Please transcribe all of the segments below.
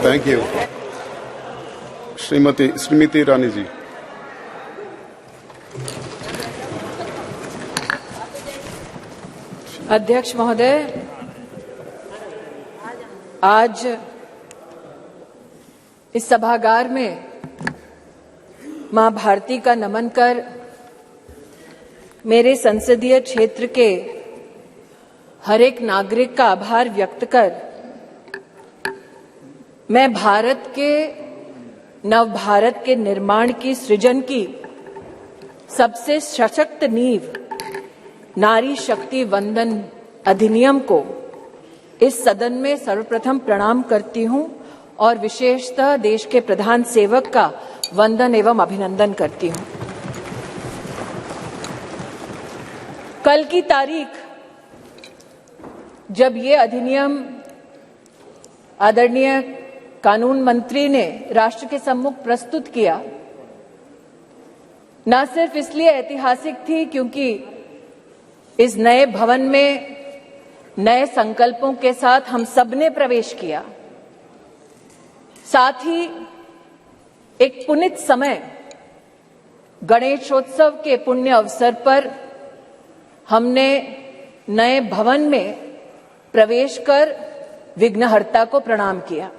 Thank you. Shrimati Smriti Irani ji. अध्यक्ष महोदय, आज इस सभागार में मां भारती का नमन कर मेरे संसदीय क्षेत्र के हर एक नागरिक का आभार व्यक्त कर मैं भारत के नव भारत के निर्माण की सृजन की सबसे सशक्त नींव नारी शक्ति वंदन अधिनियम को इस सदन में सर्वप्रथम प्रणाम करती हूं और विशेषतः देश के प्रधान सेवक का वंदन एवं अभिनंदन करती हूं। कल की तारीख जब ये अधिनियम आदरणीय कानून मंत्री ने राष्ट्र के सम्मुख प्रस्तुत किया, न सिर्फ इसलिए ऐतिहासिक थी क्योंकि इस नए भवन में नए संकल्पों के साथ हम सबने प्रवेश किया, साथ ही एक पुनीत समय गणेशोत्सव के पुण्य अवसर पर हमने नए भवन में प्रवेश कर विघ्नहर्ता को प्रणाम किया।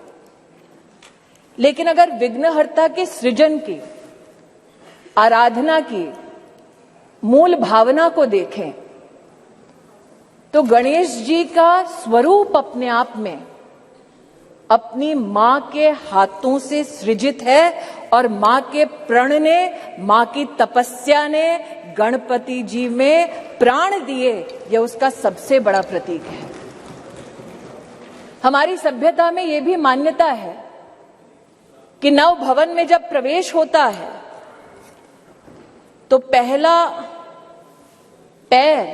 लेकिन अगर विघ्नहर्ता के सृजन की, आराधना की मूल भावना को देखें तो गणेश जी का स्वरूप अपने आप में अपनी मां के हाथों से सृजित है और मां के प्रण ने, मां की तपस्या ने गणपति जी में प्राण दिए, यह उसका सबसे बड़ा प्रतीक है। हमारी सभ्यता में यह भी मान्यता है कि नव भवन में जब प्रवेश होता है तो पहला पैर,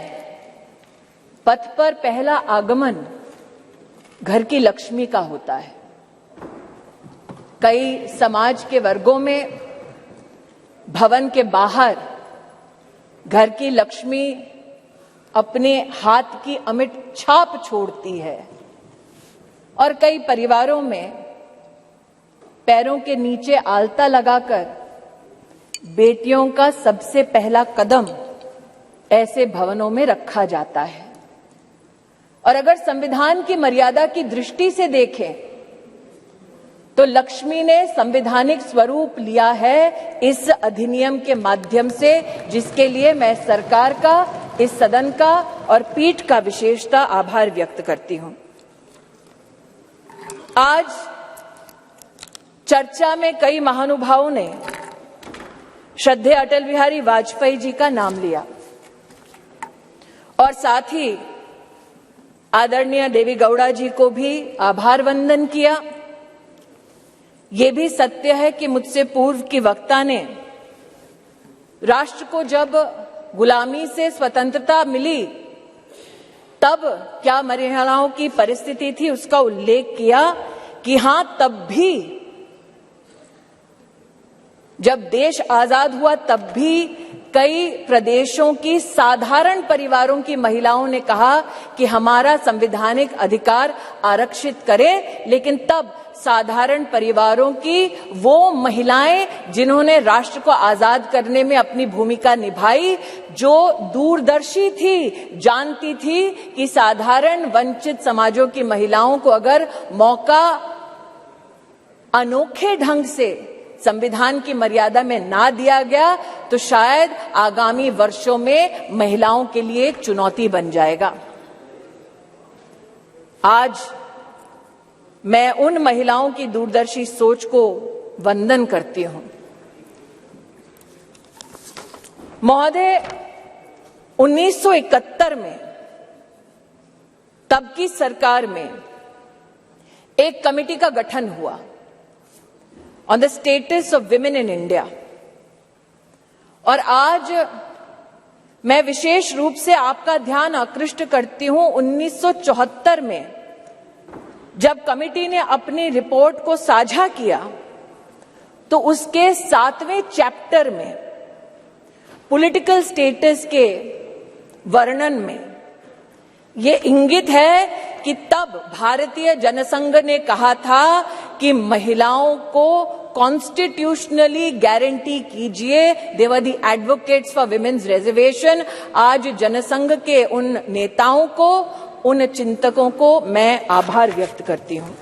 पथ पर पहला आगमन घर की लक्ष्मी का होता है। कई समाज के वर्गों में भवन के बाहर घर की लक्ष्मी अपने हाथ की अमिट छाप छोड़ती है और कई परिवारों में पैरों के नीचे आलता लगाकर बेटियों का सबसे पहला कदम ऐसे भवनों में रखा जाता है। और अगर संविधान की मर्यादा की दृष्टि से देखें तो लक्ष्मी ने संवैधानिक स्वरूप लिया है इस अधिनियम के माध्यम से, जिसके लिए मैं सरकार का, इस सदन का और पीठ का विशेषता आभार व्यक्त करती हूं। आज चर्चा में कई महानुभावों ने श्रद्धेय अटल बिहारी वाजपेयी जी का नाम लिया और साथ ही आदरणीय देवी गौड़ा जी को भी आभार वंदन किया। ये भी सत्य है कि मुझसे पूर्व की वक्ता ने राष्ट्र को जब गुलामी से स्वतंत्रता मिली तब क्या महिलाओं की परिस्थिति थी उसका उल्लेख किया कि हां, तब भी जब देश आजाद हुआ तब भी कई प्रदेशों की साधारण परिवारों की महिलाओं ने कहा कि हमारा संवैधानिक अधिकार आरक्षित करें, लेकिन तब साधारण परिवारों की वो महिलाएं जिन्होंने राष्ट्र को आजाद करने में अपनी भूमिका निभाई, जो दूरदर्शी थी, जानती थी कि साधारण वंचित समाजों की महिलाओं को अगर मौका अनोखे ढंग से संविधान की मर्यादा में ना दिया गया तो शायद आगामी वर्षों में महिलाओं के लिए एक चुनौती बन जाएगा। आज मैं उन महिलाओं की दूरदर्शी सोच को वंदन करती हूं। महोदय, 1971 में तब की सरकार में एक कमेटी का गठन हुआ on the status of women in India, और आज मैं विशेष रूप से आपका ध्यान आकृष्ट करती हूं 1974 में जब कमेटी ने अपनी रिपोर्ट को साझा किया तो उसके 7वें चैप्टर में पॉलिटिकल स्टेटस के वर्णन में ये इंगित है कि तब भारतीय जनसंघ ने कहा था कि महिलाओं को कॉन्स्टिट्यूशनली गारंटी कीजिए। They were the advocates for women's reservation. आज जनसंघ के उन नेताओं को, उन चिंतकों को मैं आभार व्यक्त करती हूं।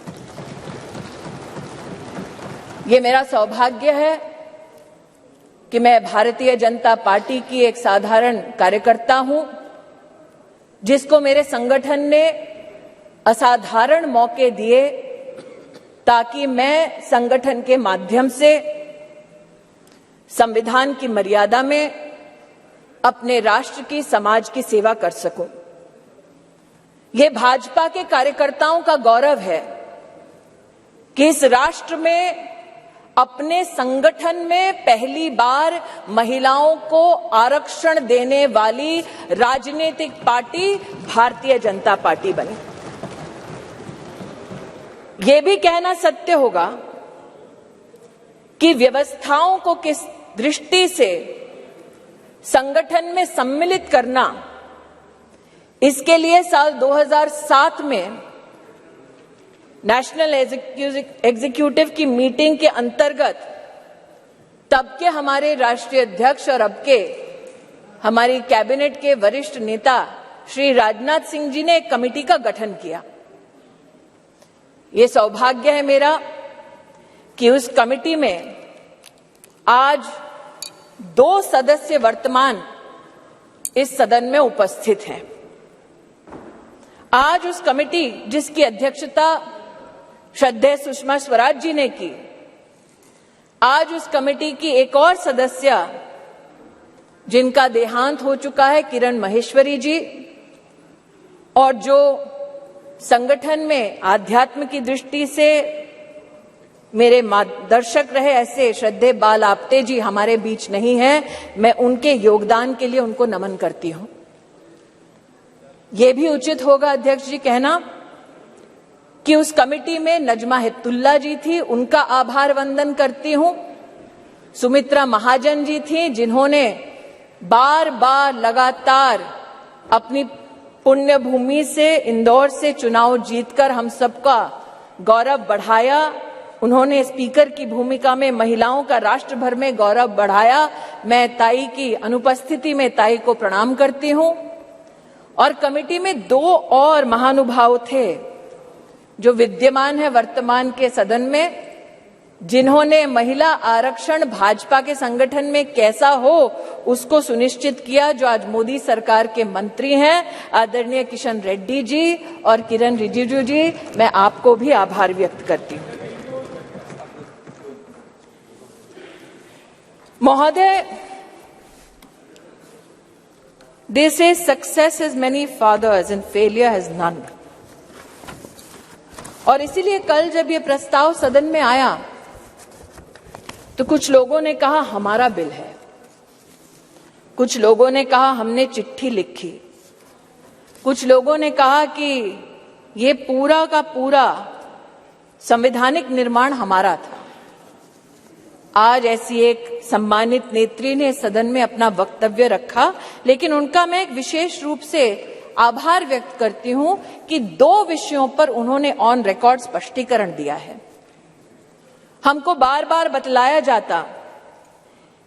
ये मेरा सौभाग्य है कि मैं भारतीय जनता पार्टी की एक साधारण कार्यकर्ता हूं, जिसको मेरे संगठन ने असाधारण मौके दिए ताकि मैं संगठन के माध्यम से संविधान की मर्यादा में अपने राष्ट्र की, समाज की सेवा कर सकूं। ये भाजपा के कार्यकर्ताओं का गौरव है कि इस राष्ट्र में अपने संगठन में पहली बार महिलाओं को आरक्षण देने वाली राजनीतिक पार्टी भारतीय जनता पार्टी बनी। ये भी कहना सत्य होगा कि व्यवस्थाओं को किस दृष्टि से संगठन में सम्मिलित करना, इसके लिए साल 2007 में नेशनल एग्जीक्यूटिव की मीटिंग के अंतर्गत तब के हमारे राष्ट्रीय अध्यक्ष और अब के हमारी कैबिनेट के वरिष्ठ नेता श्री राजनाथ सिंह जी ने एक कमेटी का गठन किया। ये सौभाग्य है मेरा कि उस कमेटी में आज 2 सदस्य वर्तमान इस सदन में उपस्थित हैं। आज उस कमेटी जिसकी अध्यक्षता श्रद्धेय सुषमा स्वराज जी ने की, आज उस कमेटी की एक और सदस्य जिनका देहांत हो चुका है, किरण माहेश्वरी जी, और जो संगठन में आध्यात्म की दृष्टि से मेरे मार्गदर्शक रहे, ऐसे श्रद्धेय बाल आपटे जी हमारे बीच नहीं हैं। मैं उनके योगदान के लिए उनको नमन करती हूं। यह भी उचित होगा अध्यक्ष जी कहना कि उस कमेटी में नजमा हिप्तुल्ला जी थी, उनका आभार वंदन करती हूं। सुमित्रा महाजन जी थी, जिन्होंने बार बार लगातार अपनी पुण्य भूमि से, इंदौर से चुनाव जीतकर हम सबका गौरव बढ़ाया। उन्होंने स्पीकर की भूमिका में महिलाओं का राष्ट्र भर में गौरव बढ़ाया। मैं ताई की अनुपस्थिति में ताई को प्रणाम करती हूं। और कमेटी में 2 और महानुभाव थे जो विद्यमान है वर्तमान के सदन में, जिन्होंने महिला आरक्षण भाजपा के संगठन में कैसा हो उसको सुनिश्चित किया, जो आज मोदी सरकार के मंत्री हैं, आदरणीय किशन रेड्डी जी और किरण रिजिजू जी। मैं आपको भी आभार व्यक्त करती हूं। महोदय, they say success has many fathers and failure has none। और इसीलिए कल जब ये प्रस्ताव सदन में आया तो कुछ लोगों ने कहा हमारा बिल है, कुछ लोगों ने कहा हमने चिट्ठी लिखी, कुछ लोगों ने कहा कि ये पूरा का पूरा संवैधानिक निर्माण हमारा था। आज ऐसी एक सम्मानित नेत्री ने सदन में अपना वक्तव्य रखा, लेकिन उनका मैं एक विशेष रूप से आभार व्यक्त करती हूं कि 2 विषयों पर उन्होंने ऑन रिकॉर्ड स्पष्टीकरण दिया है। हमको बार बार बतलाया जाता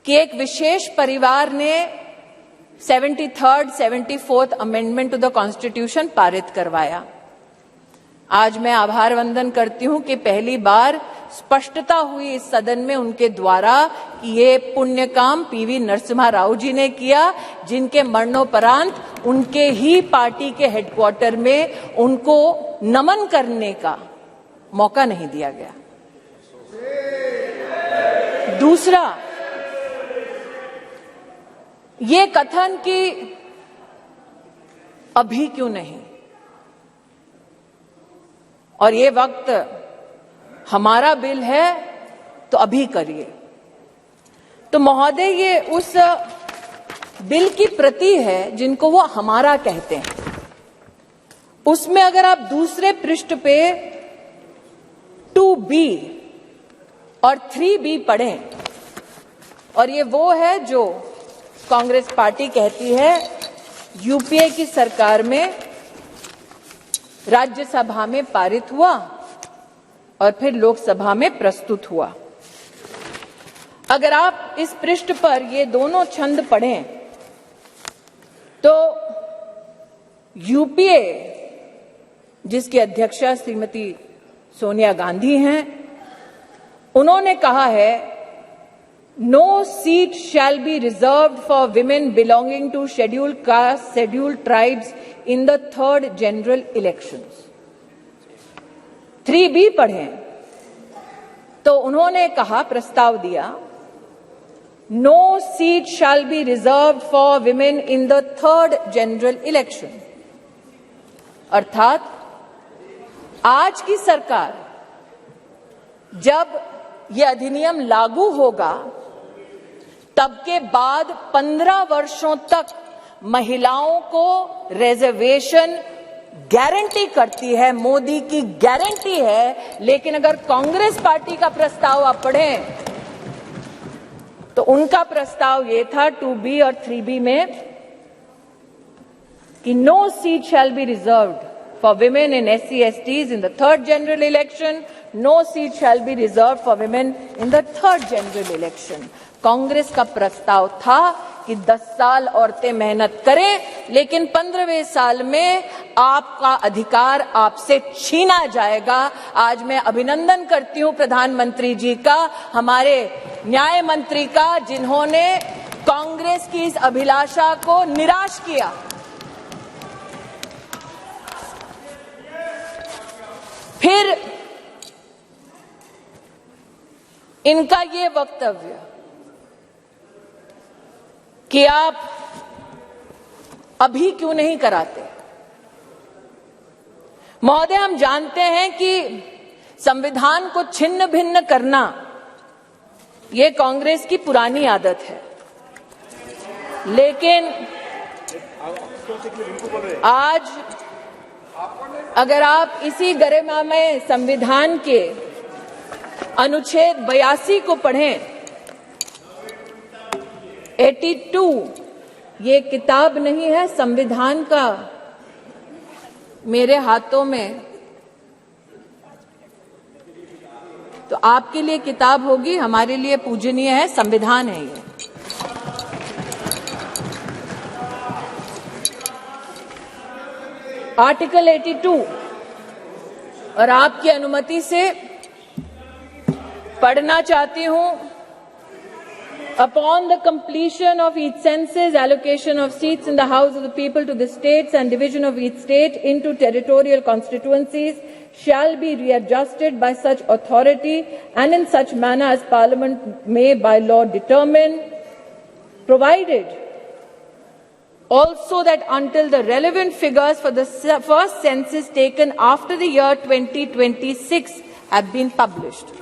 कि एक विशेष परिवार ने 73rd, 74th amendment to the constitution पारित करवाया। आज मैं आभार वंदन करती हूं कि पहली बार स्पष्टता हुई इस सदन में उनके द्वारा कि ये पुण्य काम पीवी नरसिम्हा राव जी ने किया, जिनके मरणोपरांत उनके ही पार्टी के हेडक्वार्टर में उनको नमन करने का मौका नहीं दिया गया। दूसरा, ये कथन कि अभी क्यों नहीं और ये वक्त हमारा बिल है तो अभी करिए। तो महोदय, ये उस बिल की प्रति है जिनको वो हमारा कहते हैं। उसमें अगर आप दूसरे पृष्ठ पे 2B और 3B पढ़ें, और ये वो है जो कांग्रेस पार्टी कहती है यूपीए की सरकार में राज्यसभा में पारित हुआ और फिर लोकसभा में प्रस्तुत हुआ। अगर आप इस पृष्ठ पर ये दोनों छंद पढ़ें तो यूपीए, जिसकी अध्यक्षा श्रीमती सोनिया गांधी हैं, उन्होंने कहा है, no seat shall be reserved for women belonging to scheduled caste, scheduled tribes in the 3rd general elections. 3B पढ़ें तो उन्होंने कहा, प्रस्ताव दिया, no seat shall be reserved for women in the 3rd general election. अर्थात आज की सरकार जब यह अधिनियम लागू होगा तब के बाद 15 वर्षों तक महिलाओं को रिजर्वेशन गारंटी करती है, मोदी की गारंटी है। लेकिन अगर कांग्रेस पार्टी का प्रस्ताव आप पढ़ें तो उनका प्रस्ताव ये था 2B और 3B में कि no seat shall be reserved for women in SC/STs in the 3rd general election, no seat shall be reserved for women in the 3rd general election. Congress का प्रस्ताव था कि 10 साल औरतें मेहनत करें, लेकिन 15वें साल में आपका अधिकार आपसे छीना जाएगा। आज मैं अभिनंदन करती हूं प्रधानमंत्री जी का, हमारे न्याय मंत्री का, जिन्होंने कांग्रेस की इस अभिलाषा को निराश किया। फिर इनका ये वक्तव्य कि आप अभी क्यों नहीं कराते। महोदय, हम जानते हैं कि संविधान को छिन्न भिन्न करना ये कांग्रेस की पुरानी आदत है, लेकिन आज अगर आप इसी गरिमामय संविधान के अनुच्छेद 82 को पढ़ें, 82 ये किताब नहीं है, संविधान का मेरे हाथों में, तो आपके लिए किताब होगी, हमारे लिए पूजनीय है, संविधान है ये। आर्टिकल 82 और आपकी अनुमति से पढ़ना चाहती हूं। Upon the completion of each census, allocation of seats in the House of the People to the states and division of each state into territorial constituencies shall be readjusted by such authority and in such manner as Parliament may by law determine, provided also that until the relevant figures for the first census taken after the year 2026 have been published.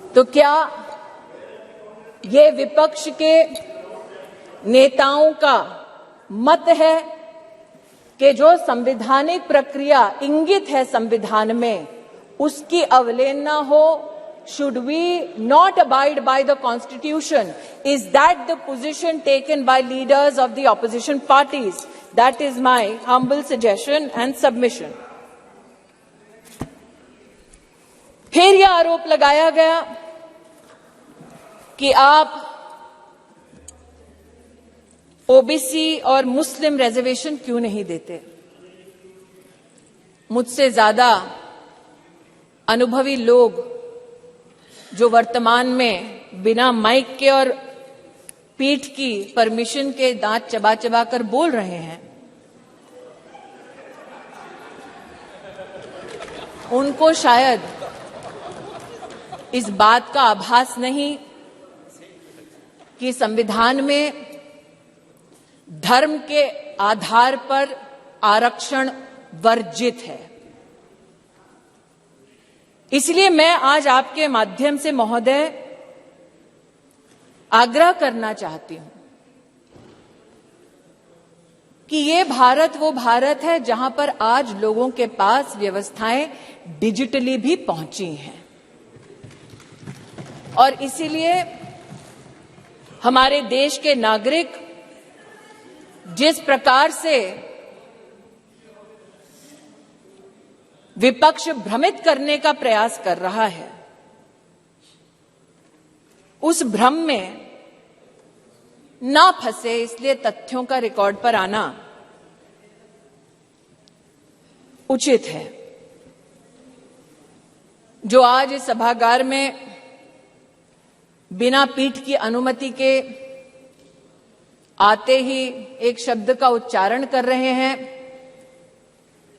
तो क्या ये विपक्ष के नेताओं का मत है कि जो संवैधानिक प्रक्रिया इंगित है संविधान में, उसकी अवहेलना हो? Should we not abide by the Constitution? Is that the position taken by leaders of the opposition parties? That is my humble suggestion and submission. फिर यह आरोप लगाया गया कि आप ओबीसी और मुस्लिम रिजर्वेशन क्यों नहीं देते। मुझसे ज्यादा अनुभवी लोग जो वर्तमान में बिना माइक के और पीठ की परमिशन के दांत चबा चबा कर बोल रहे हैं, उनको शायद इस बात का आभास नहीं कि संविधान में धर्म के आधार पर आरक्षण वर्जित है। इसलिए मैं आज आपके माध्यम से महोदय आग्रह करना चाहती हूं कि ये भारत वो भारत है जहां पर आज लोगों के पास व्यवस्थाएं डिजिटली भी पहुंची हैं, और इसीलिए हमारे देश के नागरिक जिस प्रकार से विपक्ष भ्रमित करने का प्रयास कर रहा है, उस भ्रम में ना फंसे, इसलिए तथ्यों का रिकॉर्ड पर आना उचित है। जो आज इस सभागार में बिना पीठ की अनुमति के आते ही एक शब्द का उच्चारण कर रहे हैं,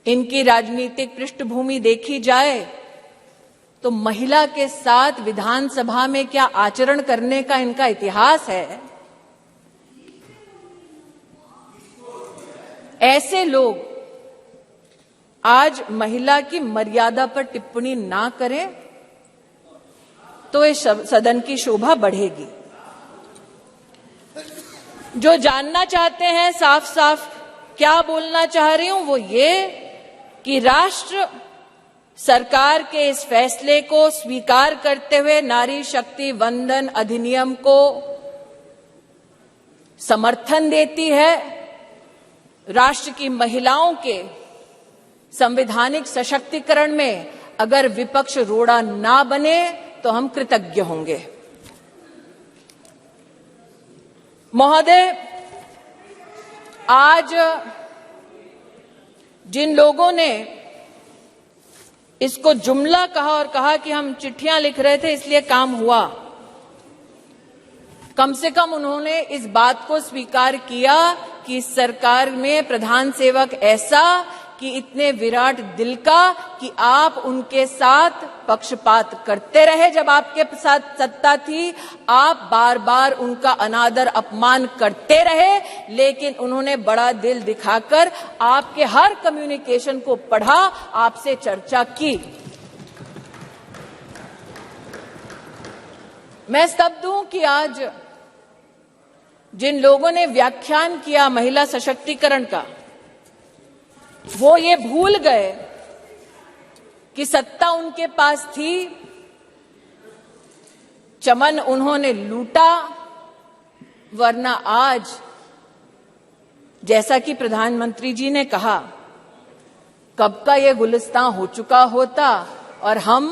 इनकी राजनीतिक पृष्ठभूमि देखी जाए तो महिला के साथ विधानसभा में क्या आचरण करने का इनका इतिहास है। ऐसे लोग आज महिला की मर्यादा पर टिप्पणी ना करें तो इस सदन की शोभा बढ़ेगी। जो जानना चाहते हैं साफ साफ क्या बोलना चाह रही हूं, वो ये कि राष्ट्र सरकार के इस फैसले को स्वीकार करते हुए नारी शक्ति वंदन अधिनियम को समर्थन देती है। राष्ट्र की महिलाओं के संवैधानिक सशक्तिकरण में अगर विपक्ष रोड़ा ना बने तो हम कृतज्ञ होंगे। महोदय, आज जिन लोगों ने इसको जुमला कहा और कहा कि हम चिट्ठियां लिख रहे थे इसलिए काम हुआ, कम से कम उन्होंने इस बात को स्वीकार किया कि सरकार में प्रधान सेवक ऐसा कि इतने विराट दिल का कि आप उनके साथ पक्षपात करते रहे। जब आपके साथ सत्ता थी आप बार बार उनका अनादर अपमान करते रहे, लेकिन उन्होंने बड़ा दिल दिखाकर आपके हर कम्युनिकेशन को पढ़ा, आपसे चर्चा की। मैं स्तब्ध हूं कि आज जिन लोगों ने व्याख्यान किया महिला सशक्तिकरण का, वो ये भूल गए कि सत्ता उनके पास थी, चमन उन्होंने लूटा, वरना आज जैसा कि प्रधानमंत्री जी ने कहा कब का ये गुलिस्तान हो चुका होता और हम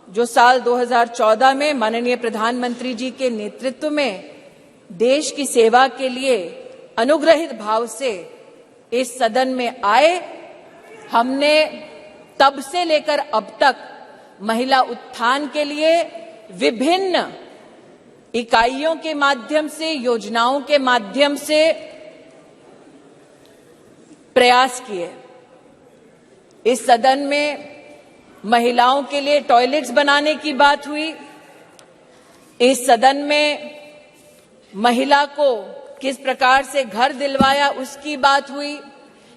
जो साल 2014 में माननीय प्रधानमंत्री जी के नेतृत्व में देश की सेवा के लिए अनुग्रहित भाव से इस सदन में आए, हमने तब से लेकर अब तक महिला उत्थान के लिए विभिन्न इकाइयों के माध्यम से, योजनाओं के माध्यम से प्रयास किए। इस सदन में महिलाओं के लिए टॉयलेट्स बनाने की बात हुई, इस सदन में महिला को किस प्रकार से घर दिलवाया उसकी बात हुई,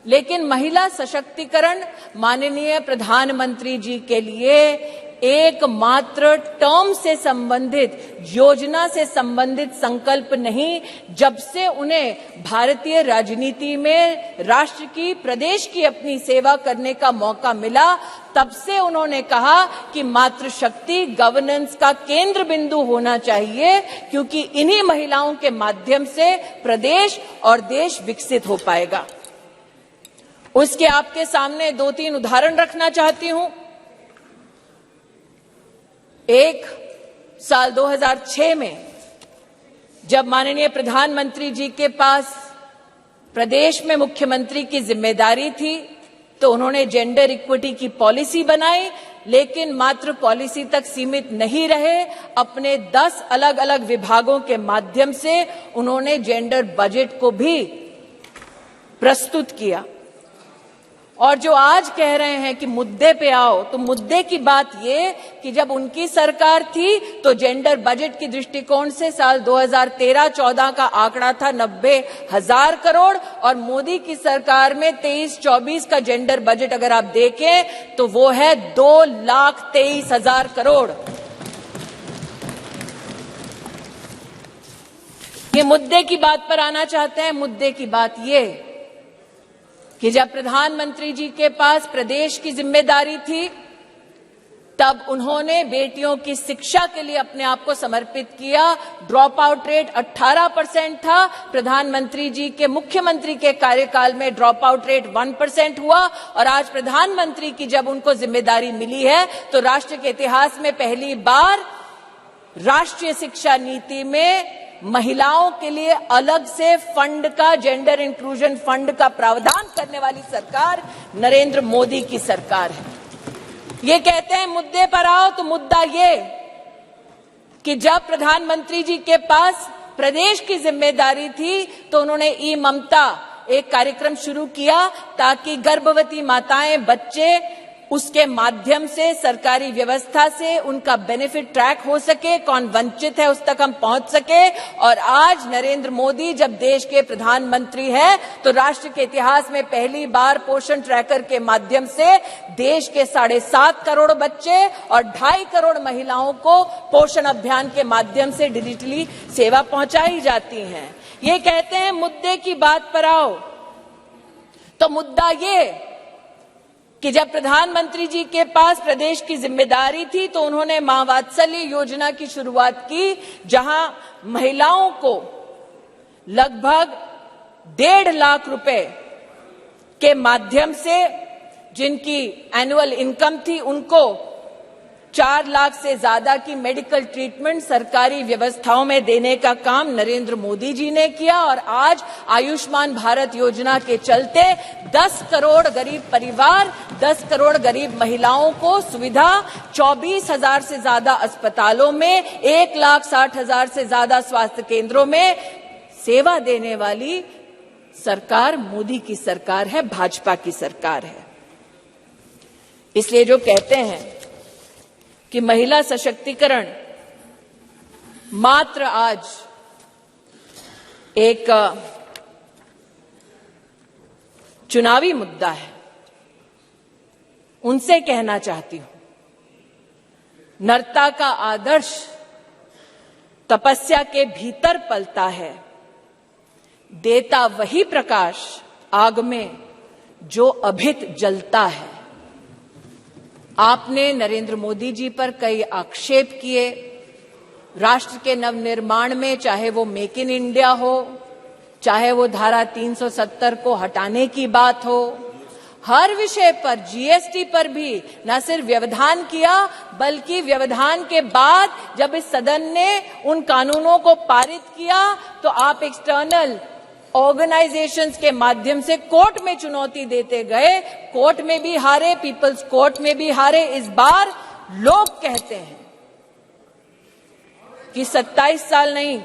लेकिन महिला सशक्तिकरण माननीय प्रधानमंत्री जी के लिए एकमात्र टर्म से संबंधित, योजना से संबंधित संकल्प नहीं। जब से उन्हें भारतीय राजनीति में राष्ट्र की, प्रदेश की अपनी सेवा करने का मौका मिला, तब से उन्होंने कहा कि मातृशक्ति गवर्नेंस का केंद्र बिंदु होना चाहिए, क्योंकि इन्हीं महिलाओं के माध्यम से प्रदेश और देश विकसित हो पाएगा। उसके आपके सामने 2-3 उदाहरण रखना चाहती हूं। एक, साल 2006 में जब माननीय प्रधानमंत्री जी के पास प्रदेश में मुख्यमंत्री की जिम्मेदारी थी तो उन्होंने जेंडर इक्विटी की पॉलिसी बनाई, लेकिन मात्र पॉलिसी तक सीमित नहीं रहे, अपने 10 अलग अलग विभागों के माध्यम से उन्होंने जेंडर बजट को भी प्रस्तुत किया। और जो आज कह रहे हैं कि मुद्दे पे आओ, तो मुद्दे की बात ये कि जब उनकी सरकार थी तो जेंडर बजट की दृष्टिकोण से साल 2013-14 का आंकड़ा था 90,000 करोड़ और मोदी की सरकार में 23-24 का जेंडर बजट अगर आप देखें तो वो है 2,23,000 करोड़। ये मुद्दे की बात पर आना चाहते हैं। मुद्दे की बात ये कि जब प्रधानमंत्री जी के पास प्रदेश की जिम्मेदारी थी तब उन्होंने बेटियों की शिक्षा के लिए अपने आप को समर्पित किया। ड्रॉप आउट रेट 18% था। प्रधानमंत्री जी के मुख्यमंत्री के कार्यकाल में ड्रॉप आउट रेट 1% हुआ और आज प्रधानमंत्री की जब उनको जिम्मेदारी मिली है तो राष्ट्र के इतिहास में पहली बार राष्ट्रीय शिक्षा नीति में महिलाओं के लिए अलग से फंड का, जेंडर इंक्लूजन फंड का प्रावधान करने वाली सरकार नरेंद्र मोदी की सरकार है। ये कहते हैं मुद्दे पर आओ, तो मुद्दा ये कि जब प्रधानमंत्री जी के पास प्रदेश की जिम्मेदारी थी तो उन्होंने ई ममता एक कार्यक्रम शुरू किया ताकि गर्भवती माताएं, बच्चे उसके माध्यम से सरकारी व्यवस्था से उनका बेनिफिट ट्रैक हो सके, कौन वंचित है उस तक हम पहुंच सके। और आज नरेंद्र मोदी जब देश के प्रधानमंत्री हैं तो राष्ट्र के इतिहास में पहली बार पोषण ट्रैकर के माध्यम से देश के 7.5 करोड़ बच्चे और 2.5 करोड़ महिलाओं को पोषण अभियान के माध्यम से डिजिटली सेवा पहुंचाई जाती है। ये कहते हैं मुद्दे की बात पर आओ, तो मुद्दा ये कि जब प्रधानमंत्री जी के पास प्रदेश की जिम्मेदारी थी तो उन्होंने मां वात्सल्य योजना की शुरुआत की, जहां महिलाओं को लगभग 1.5 लाख रुपए के माध्यम से जिनकी एनुअल इनकम थी उनको 4 लाख से ज्यादा की मेडिकल ट्रीटमेंट सरकारी व्यवस्थाओं में देने का काम नरेंद्र मोदी जी ने किया। और आज आयुष्मान भारत योजना के चलते 10 करोड़ गरीब परिवार, 10 करोड़ गरीब महिलाओं को सुविधा, 24,000 से ज्यादा अस्पतालों में, 1,60,000 से ज्यादा स्वास्थ्य केंद्रों में सेवा देने वाली सरकार मोदी की सरकार है, भाजपा की सरकार है। इसलिए जो कहते हैं कि महिला सशक्तिकरण मात्र आज एक चुनावी मुद्दा है, उनसे कहना चाहती हूं, नरता का आदर्श तपस्या के भीतर पलता है, देता वही प्रकाश आग में जो अभित जलता है। आपने नरेंद्र मोदी जी पर कई आक्षेप किए राष्ट्र के नवनिर्माण में, चाहे वो मेक इन इंडिया हो, चाहे वो धारा 370 को हटाने की बात हो, हर विषय पर, जीएसटी पर भी न सिर्फ व्यवधान किया बल्कि व्यवधान के बाद जब इस सदन ने उन कानूनों को पारित किया तो आप एक्सटर्नल ऑर्गेनाइजेशंस के माध्यम से कोर्ट में चुनौती देते गए, कोर्ट में भी हारे, पीपल्स कोर्ट में भी हारे। इस बार लोग कहते हैं कि 27 साल नहीं,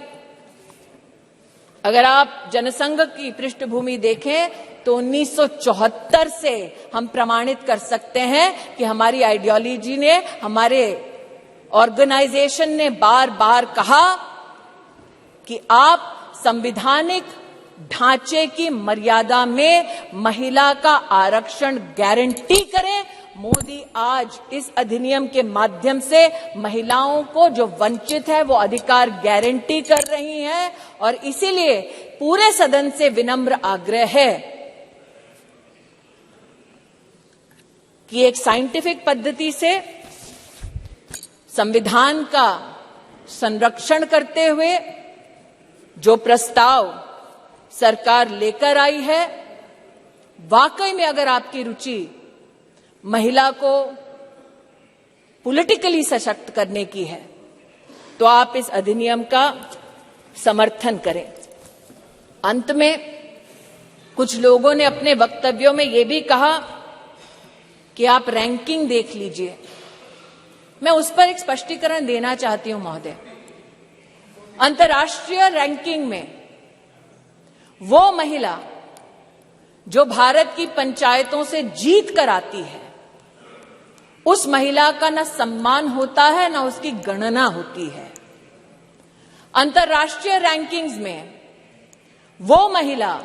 अगर आप जनसंघ की पृष्ठभूमि देखें तो 1974 से हम प्रमाणित कर सकते हैं कि हमारी आइडियोलॉजी ने, हमारे ऑर्गेनाइजेशन ने बार बार कहा कि आप संवैधानिक ढांचे की मर्यादा में महिला का आरक्षण गारंटी करें। मोदी आज इस अधिनियम के माध्यम से महिलाओं को जो वंचित है वो अधिकार गारंटी कर रही हैं और इसीलिए पूरे सदन से विनम्र आग्रह है कि एक साइंटिफिक पद्धति से संविधान का संरक्षण करते हुए जो प्रस्ताव सरकार लेकर आई है, वाकई में अगर आपकी रुचि महिला को पॉलिटिकली सशक्त करने की है तो आप इस अधिनियम का समर्थन करें। अंत में कुछ लोगों ने अपने वक्तव्यों में यह भी कहा कि आप रैंकिंग देख लीजिए। मैं उस पर एक स्पष्टीकरण देना चाहती हूं महोदय। अंतर्राष्ट्रीय रैंकिंग में वो महिला जो भारत की पंचायतों से जीत कर आती है, उस महिला का न सम्मान होता है न उसकी गणना होती है। अंतर्राष्ट्रीय रैंकिंग्स में वो महिला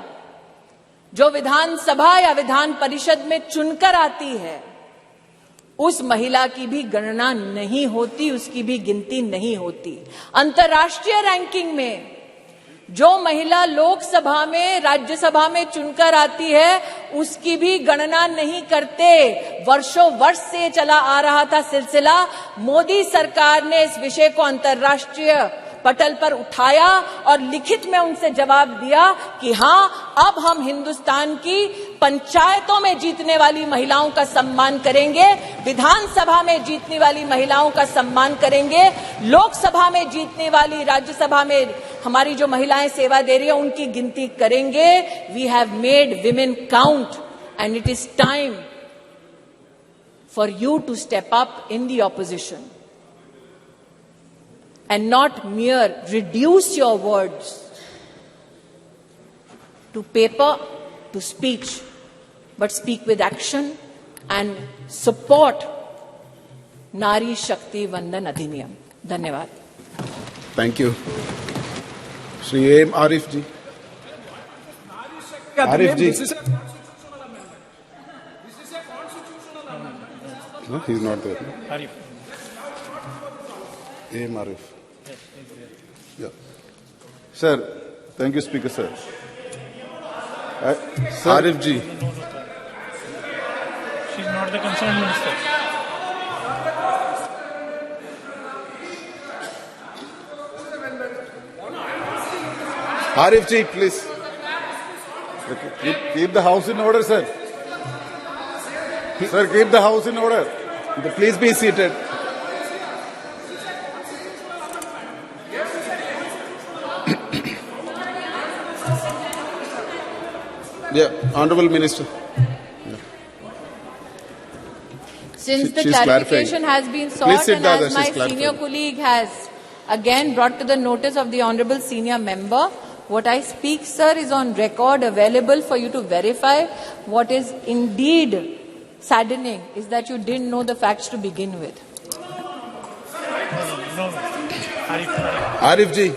जो विधानसभा या विधान परिषद में चुनकर आती है, उस महिला की भी गणना नहीं होती, उसकी भी गिनती नहीं होती। अंतर्राष्ट्रीय रैंकिंग में जो महिला लोकसभा में, राज्यसभा में चुनकर आती है, उसकी भी गणना नहीं करते। वर्षों वर्ष से चला आ रहा था सिलसिला। मोदी सरकार ने इस विषय को अंतर्राष्ट्रीय पटल पर उठाया और लिखित में उनसे जवाब दिया कि हां, अब हम हिंदुस्तान की पंचायतों में जीतने वाली महिलाओं का सम्मान करेंगे, विधानसभा में जीतने वाली महिलाओं का सम्मान करेंगे, लोकसभा में जीतने वाली, राज्यसभा में हमारी जो महिलाएं सेवा दे रही है उनकी गिनती करेंगे। We have made women count and it is time for you to step up in the opposition and not mere reduce your words to paper, to speech, but speak with action and support Nari Shakti Vandan Adhiniyam. Dhanyawad. Thank you. Shri A.M. Arif ji. Arif ji. This is a constitutional amendment. This is a constitutional amendment. No, he's not there. Arif. A.M. Arif. Yeah. Sir, thank you, Speaker, sir. Sir. Arif ji. She's not the concerned minister. Arif ji, please. Keep the house in order, sir. Sir, keep the house in order. Please be seated. Yeah, Honorable Minister. Since the She's clarification clarifying. has been Please sought sit and down, as my she's clarifying. senior colleague has again brought to the notice of the Honorable Senior Member, what I speak, sir, is on record, available for you to verify. What is indeed saddening is that you didn't know the facts to begin with. No. Arif. Arif ji.